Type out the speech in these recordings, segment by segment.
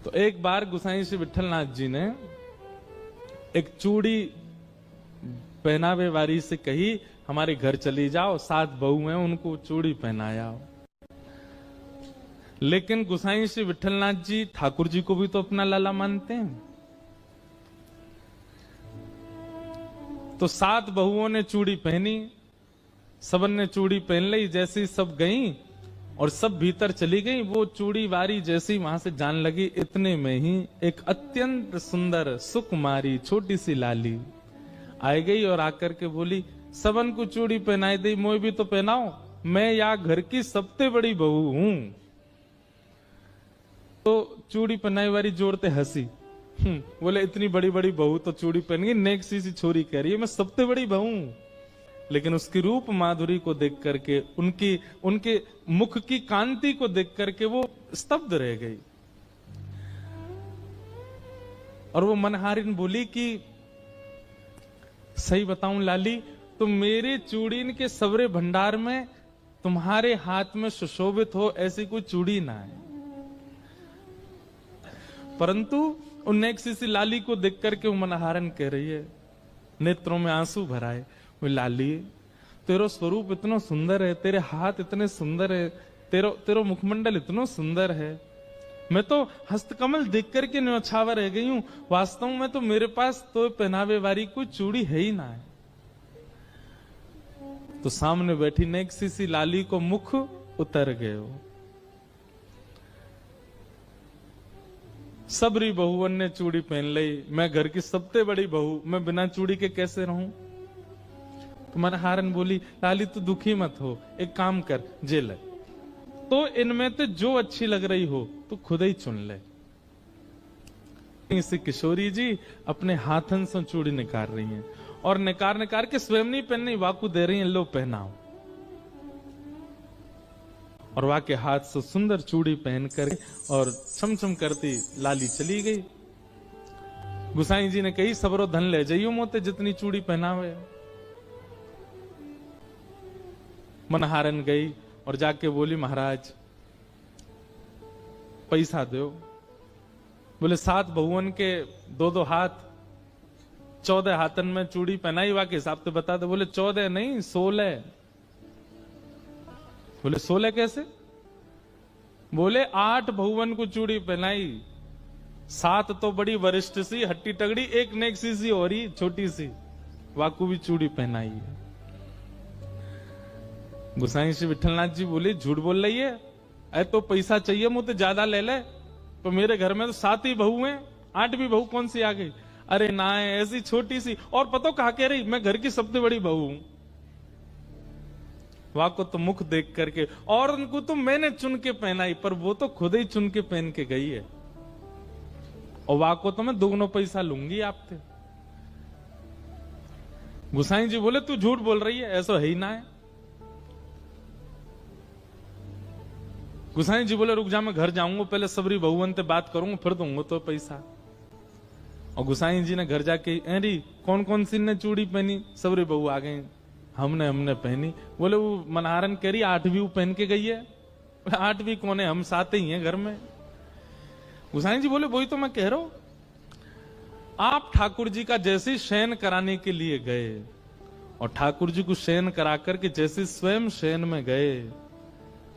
तो एक बार गोसाई श्री विठलनाथ जी ने एक चूड़ी पहनावे वाली से कही, हमारे घर चली जाओ, 7 बहू हैं, उनको चूड़ी पहनाया। लेकिन गोसाई श्री विठलनाथ जी ठाकुर जी को भी तो अपना लाला मानते हैं। तो 7 बहुओं ने चूड़ी पहनी, सबन ने चूड़ी पहन ली। जैसी सब गई और सब भीतर चली गई, वो चूड़ी वारी जैसी वहां से जान लगी, इतने में ही एक अत्यंत सुंदर सुकुमारी छोटी सी लाली आई गई और आकर के बोली, सबन को चूड़ी पहनाई दी, मोई भी तो पहनाओ, मैं यहाँ घर की सबसे बड़ी बहू हूं। तो चूड़ी पहनाई वाली जोड़ते हंसी, बोले इतनी बड़ी बड़ी बहू तो चूड़ी पहन गई, नेक्स्ट सी छोरी कह रही है मैं सबसे बड़ी बहू हूं। लेकिन उसकी रूप माधुरी को देख करके, उनके मुख की कांति को देख करके वो स्तब्ध रह गई। और वो मनहारिन बोली कि सही बताऊं लाली, तो मेरे चूड़ीन के सवरे भंडार में तुम्हारे हाथ में सुशोभित हो ऐसी कोई चूड़ी ना है। परंतु उन नेक्स्ट सी लाली को देख करके वो मनहारन कह रही है, नेत्रों में आंसू भराए, वो लाली तेरो स्वरूप इतना सुंदर है, तेरे हाथ इतने सुंदर है, तेरो मुखमंडल इतना सुंदर है, मैं तो हस्तकमल देख करके न्यौछावा रह गई हूं। वास्तव में तो मेरे पास तो पहनावे वाली कोई चूड़ी है ही ना है। तो सामने बैठी नेक्स्ट सी लाली को मुख उतर गए। सबरी बहुवन ने चूड़ी पहन ली, मैं घर की सबसे बड़ी बहू, मैं बिना चूड़ी के कैसे रहूं। तो मनहारन बोली, लाली तू दुखी मत हो, एक काम कर, जेल है तो इनमें तो जो अच्छी लग रही हो तो खुद ही चुन ले। इसी किशोरी जी अपने हाथन से चूड़ी निकाल रही हैं और निकार के स्वयं नहीं पहन रही, वाकू दे रही हैं, लो पहनाओ। और वहां के हाथ से सुंदर चूड़ी पहन कर और छमछम करती लाली चली गई। गुसाई जी ने कही, सबरो धन ले जाइयो मोते, जितनी चूड़ी पहनावे। मनहारन गई और जाके बोली, महाराज पैसा दो। बोले 7 बहुवन के 2-2 हाथ, 14 हाथन में चूड़ी पहनाई, वा के हिसाब से बता दो। बोले 14 नहीं 16। बोले 16 कैसे? बोले 8 बहुवन को चूड़ी पहनाई, 7 तो बड़ी वरिष्ठ सी हट्टी तगड़ी, एक नेक्सी सी और ही छोटी सी, वाकू भी चूड़ी पहनाई है। गोसाई श्री विठलनाथ जी बोले, झूठ बोल रही है, अरे तो पैसा चाहिए मुझे ज्यादा ले ले, तो मेरे घर में तो 7 ही बहू हैं, 8वीं बहू कौन सी आ गई? अरे ना है, ऐसी छोटी सी, और पता कहा कह रही मैं घर की सबसे बड़ी बहू हूं। वहां को तो मुख देख करके, और उनको तो मैंने चुन के पहनाई, पर वो तो खुद ही चुन के पहन के गई है, और वहां को तो मैं दोगुना पैसा लूंगी आपसे। गोसाई जी बोले, तू झूठ बोल रही है, ऐसा है ही ना है। गोसाई जी बोले, रुक जा, मैं घर जाऊंगा, पहले सबरी बहुवन से बात करूंगा, फिर दूंगा तो पैसा। और गोसाई जी ने घर जाके, अरे कौन कौन सी ने चूड़ी पहनी? सबरी बहू आ गई, हमने पहनी। बोले वो मनहारन कह रही 8वीं पहन के गई है। 8वीं कौन है, हम 7 ही हैं घर में। गोसाई जी बोले, वही तो मैं कह रहा हूं, आप ठाकुर जी का जैसे शयन कराने के लिए गए और ठाकुर जी को शयन करा करके जैसे स्वयं शयन में गए,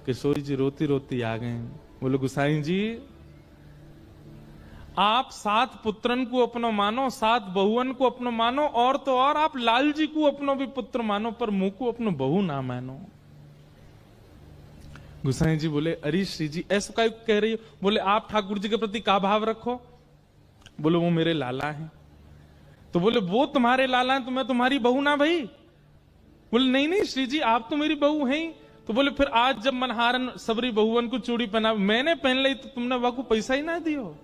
किशोरी जी रोती रोती आ गए। बोले, गोसाई जी आप 7 पुत्रन को अपनो मानो, 7 बहुवन को अपनो मानो, और तो और आप लाल जी को अपनो भी पुत्र मानो, पर मुंह को अपनो बहू ना मानो। गोसाई जी बोले, अरे श्री जी ऐसा क्या कह रही हो? बोले, आप ठाकुर जी के प्रति का भाव रखो? बोले, वो मेरे लाला हैं। तो बोले, वो तुम्हारे लाला हैं तो मैं तुम्हारी बहू ना भाई? बोले, नहीं श्री जी आप तो मेरी बहू हैं ही। तो बोले, फिर आज जब मनहारन सबरी बहुवन को चूड़ी पहना, मैंने पहन ली, तो तुमने वह को पैसा ही ना दियो?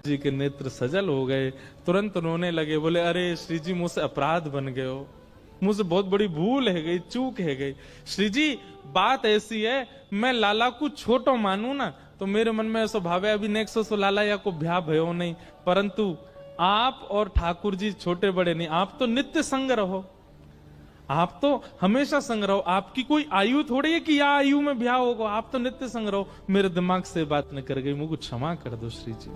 जी के नेत्र सजल हो गए, तुरंत रोने लगे। बोले, अरे श्री जी मुझसे अपराध बन गए हो, मुझसे बहुत बड़ी भूल है गई, चूक है गई। श्री जी बात ऐसी है, मैं लाला को छोटो मानू ना, तो मेरे मन में ऐसा भाव है अभी नेक्स्ट सो लाला या को ब्याह भयो नहीं, परंतु आप और ठाकुर जी छोटे बड़े नहीं, आप तो नित्य संग रहो, आप तो हमेशा संग रहो, आपकी कोई आयु थोड़ी है कि या आयु में ब्याह होगा, आप तो नित्य संग रहो। मेरे दिमाग से बात न कर गई, मुझे क्षमा कर दो श्री जी।